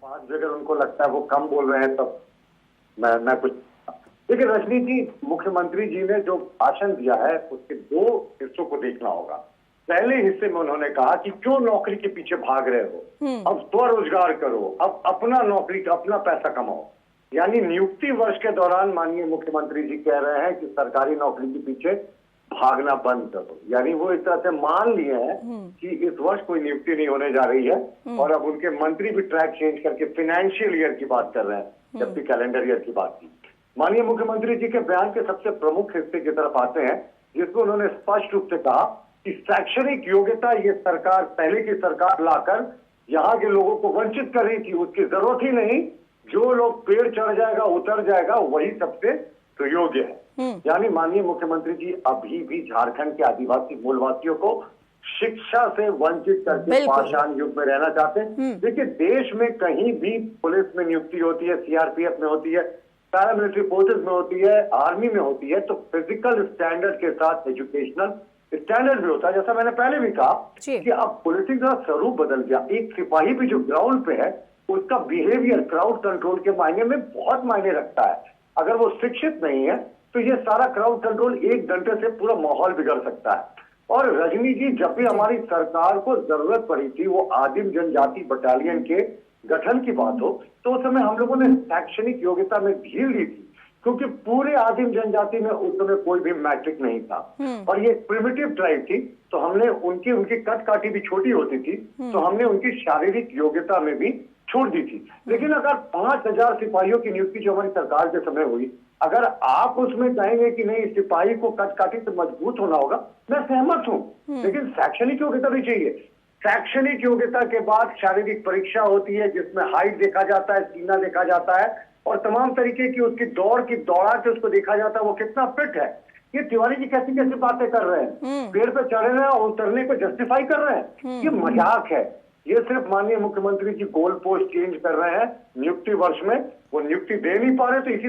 आज अगर उनको लगता है वो कम बोल रहे हैं तब मैं कुछ। देखिए रजनी जी, मुख्यमंत्री जी ने जो भाषण दिया है उसके दो हिस्सों को देखना होगा। पहले हिस्से में उन्होंने कहा कि क्यों नौकरी के पीछे भाग रहे हो, अब स्वरोजगार करो, अब अपना नौकरी का अपना पैसा कमाओ। यानी नियुक्ति वर्ष के दौरान माननीय मुख्यमंत्री जी कह रहे हैं कि सरकारी नौकरी के पीछे भागना बंद करो। यानी वो इस तरह से मान लिए हैं कि इस वर्ष कोई नियुक्ति नहीं होने जा रही है और अब उनके मंत्री भी ट्रैक चेंज करके फाइनेंशियल ईयर की बात कर रहे हैं जबकि कैलेंडर ईयर की बात की। माननीय मुख्यमंत्री जी के बयान के सबसे प्रमुख हिस्से की तरफ आते हैं जिसको उन्होंने स्पष्ट रूप से कहा कि शैक्षणिक योग्यता ये सरकार, पहले की सरकार लाकर यहाँ के लोगों को वंचित कर रही थी, उसकी जरूरत ही नहीं। जो लोग पेड़ चढ़ जाएगा उतर जाएगा वही सबसे सुयोग्य है। यानी माननीय मुख्यमंत्री जी अभी भी झारखंड के आदिवासी मूलवासियों को शिक्षा से वंचित करके पाषाण युग में रहना चाहते हैं। देखिए देश में कहीं भी पुलिस में नियुक्ति होती है, सीआरपीएफ में होती है, पैरामिलिट्री फोर्सेस में होती है, आर्मी में होती है, तो फिजिकल स्टैंडर्ड के साथ एजुकेशनल स्टैंडर्ड भी होता है। जैसा मैंने पहले भी कहा कि अब पुलिसिंग का स्वरूप बदल गया। एक सिपाही भी जो ग्राउंड पे है उसका बिहेवियर क्राउड कंट्रोल के मायने में बहुत मायने रखता है। अगर वो शिक्षित नहीं है तो ये सारा क्राउड कंट्रोल एक घंटे से पूरा माहौल बिगड़ सकता है। और रजनी जी, जब भी हमारी सरकार को जरूरत पड़ी थी वो आदिम जनजाति बटालियन के गठन की बात हो तो उस समय हम लोगों ने शैक्षणिक योग्यता में ढील दी थी क्योंकि पूरे आदिम जनजाति में उस समय कोई भी मैट्रिक नहीं था और ये प्रिमिटिव ट्राइब थी। तो हमने उनकी कद काठी भी छोटी होती थी तो हमने उनकी शारीरिक योग्यता में भी छोड़ दी थी। लेकिन अगर 5000 सिपाहियों की नियुक्ति जो हमारी सरकार के समय हुई, अगर आप उसमें कहेंगे कि नहीं सिपाही को कद काठी से मजबूत होना होगा, मैं सहमत हूँ, लेकिन शैक्षणिक योग्यता भी चाहिए। शैक्षणिक योग्यता के बाद शारीरिक परीक्षा होती है जिसमें हाइट देखा जाता है, सीना देखा जाता है और तमाम तरीके की उसकी दौड़ा के उसको देखा जाता है वो कितना फिट है। ये तिवारी जी कैसी कैसी बातें कर रहे हैं, पेड़ पे चढ़ने और उतरने को जस्टिफाई कर रहे हैं, ये मजाक है। ये सिर्फ माननीय मुख्यमंत्री जी गोल पोस्ट चेंज कर रहे हैं नियुक्ति वर्ष में, वो नियुक्ति दे नहीं पा रहे तो इसी